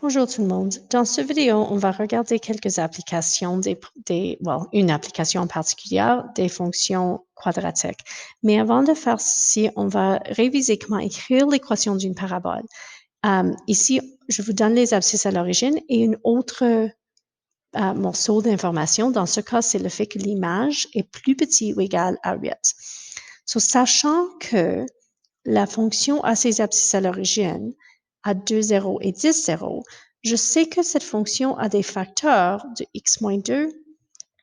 Bonjour tout le monde. Dans cette vidéo, on va regarder quelques applications une application en particulier des fonctions quadratiques. Mais avant de faire ceci, on va réviser comment écrire l'équation d'une parabole. Ici, je vous donne les abscisses à l'origine et une autre morceau d'information. Dans ce cas, c'est le fait que l'image est plus petite ou égale à 8. Sachant que la fonction a ses abscisses à l'origine à 2, 0 et 10, 0, je sais que cette fonction a des facteurs de x-2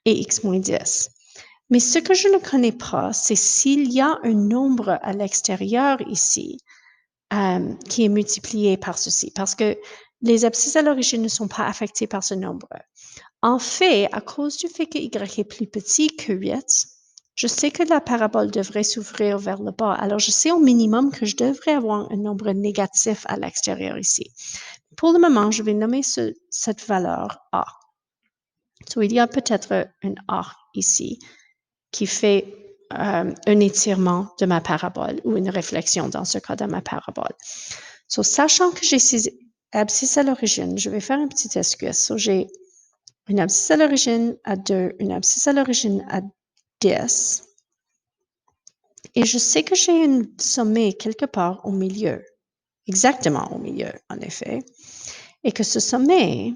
et x-10. Mais ce que je ne connais pas, c'est s'il y a un nombre à l'extérieur ici qui est multiplié par ceci, parce que les abscisses à l'origine ne sont pas affectées par ce nombre. En fait, à cause du fait que y est plus petit que 8, je sais que la parabole devrait s'ouvrir vers le bas. Alors, je sais au minimum que je devrais avoir un nombre négatif à l'extérieur ici. Pour le moment, je vais nommer cette valeur A. Il y a peut-être un A ici qui fait un étirement de ma parabole ou une réflexion dans ce cas de ma parabole. Sachant que j'ai ces abscisses à l'origine, je vais faire un petit esquisse. J'ai une abscisse à l'origine à 2, une abscisse à l'origine à 10. Et je sais que j'ai un sommet quelque part au milieu, exactement au milieu, en effet, et que ce sommet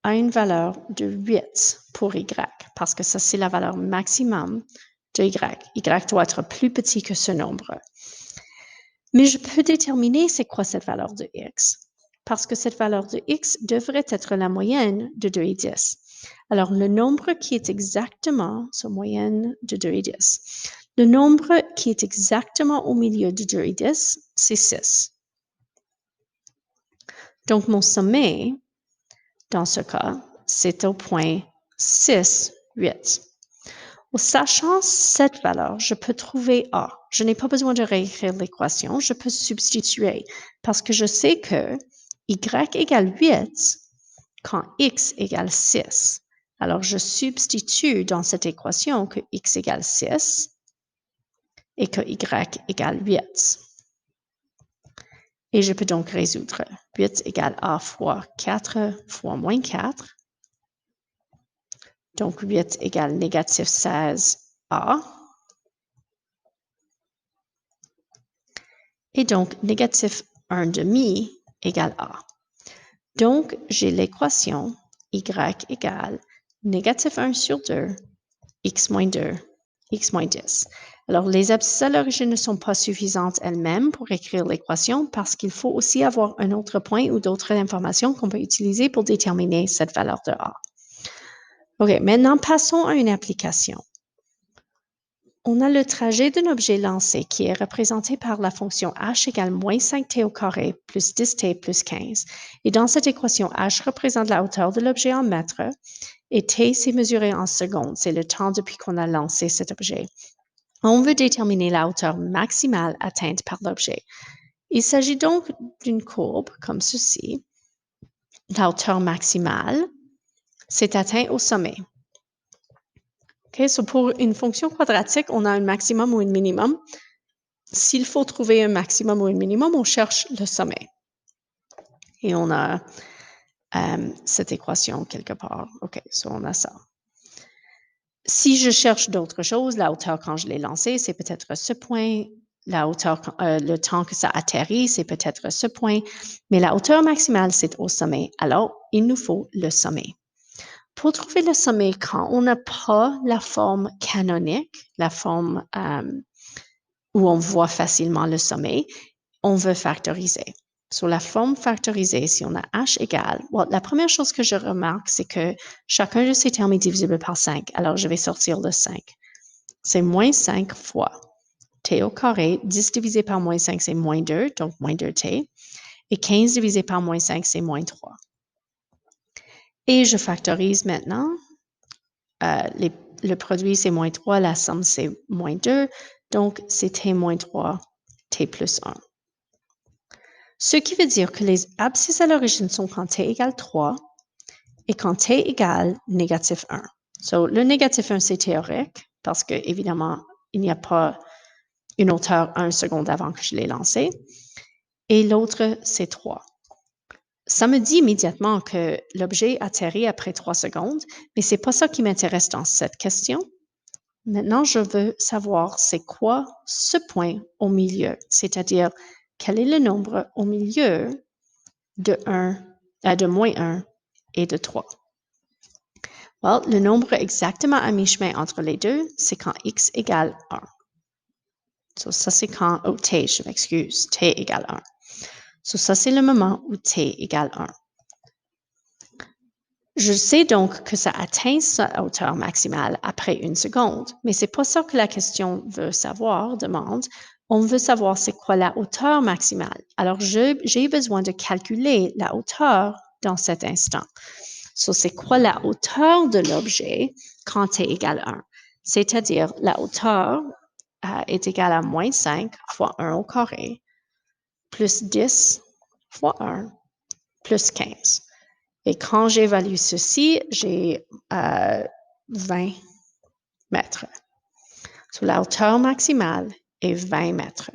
a une valeur de 8 pour y, parce que ça, c'est la valeur maximum de y. Y doit être plus petit que ce nombre. Mais je peux déterminer c'est quoi cette valeur de x, parce que cette valeur de x devrait être la moyenne de 2 et 10. Alors, le nombre qui est exactement sa moyenne de 2 et 10. Le nombre qui est exactement au milieu de 2 et 10, c'est 6. Donc, mon sommet, dans ce cas, c'est au point 6, 8. En sachant cette valeur, je peux trouver A. Je n'ai pas besoin de réécrire l'équation, je peux substituer parce que je sais que y égale 8 quand x égale 6. Alors, je substitue dans cette équation que x égale 6 et que y égale 8. Et je peux donc résoudre 8 égale A fois 4 fois moins 4. Donc, 8 égale négatif 16A. Et donc, négatif 1 demi égale A. Donc, j'ai l'équation y égale négatif 1 sur 2, x moins 2, x moins 10. Alors, les abscisses à l'origine ne sont pas suffisantes elles-mêmes pour écrire l'équation parce qu'il faut aussi avoir un autre point ou d'autres informations qu'on peut utiliser pour déterminer cette valeur de A. OK, maintenant, passons à une application. On a le trajet d'un objet lancé qui est représenté par la fonction h égale moins 5t au carré plus 10t plus 15. Et dans cette équation, h représente la hauteur de l'objet en mètres et t, c'est mesuré en secondes. C'est le temps depuis qu'on a lancé cet objet. On veut déterminer la hauteur maximale atteinte par l'objet. Il s'agit donc d'une courbe comme ceci. La hauteur maximale, c'est atteint au sommet. Okay, pour une fonction quadratique, on a un maximum ou un minimum. S'il faut trouver un maximum ou un minimum, on cherche le sommet. Et on a cette équation quelque part. OK, on a ça. Si je cherche d'autres choses, la hauteur quand je l'ai lancé, c'est peut-être ce point. La hauteur, le temps que ça atterrit, c'est peut-être ce point. Mais la hauteur maximale, c'est au sommet. Alors, il nous faut le sommet. Pour trouver le sommet, quand on n'a pas la forme canonique, la forme où on voit facilement le sommet, on veut factoriser. Sur la forme factorisée, si on a h égale, la première chose que je remarque, c'est que chacun de ces termes est divisible par 5. Alors, je vais sortir le 5. C'est moins 5 fois t au carré. 10 divisé par moins 5, c'est moins 2, donc moins 2t. Et 15 divisé par moins 5, c'est moins 3. Et je factorise maintenant. Le produit, c'est moins 3. La somme, c'est moins 2. Donc, c'est t moins 3, t plus 1. Ce qui veut dire que les abscisses à l'origine sont quand t égale 3 et quand t égale négatif 1. Le négatif 1, c'est théorique parce que, évidemment, il n'y a pas une hauteur 1 seconde avant que je l'ai lancé. Et l'autre, c'est 3. Ça me dit immédiatement que l'objet atterrit après 3 secondes, mais c'est pas ça qui m'intéresse dans cette question. Maintenant, je veux savoir c'est quoi ce point au milieu, c'est-à-dire quel est le nombre au milieu de moins 1 et de 3. Well, le nombre exactement à mi-chemin entre les deux, c'est quand x égale 1. So, ça, c'est quand, t, je m'excuse, t égale 1. So, ça, c'est le moment où t égale 1. Je sais donc que ça atteint sa hauteur maximale après 1 seconde, mais c'est pas ça que la question veut savoir, demande. On veut savoir c'est quoi la hauteur maximale. Alors, j'ai besoin de calculer la hauteur dans cet instant. So, c'est quoi la hauteur de l'objet quand t égale 1? C'est-à-dire, la hauteur est égale à moins 5 fois 1 au carré, plus 10 fois 1, plus 15. Et quand j'évalue ceci, j'ai 20 mètres. So, la hauteur maximale est 20 mètres.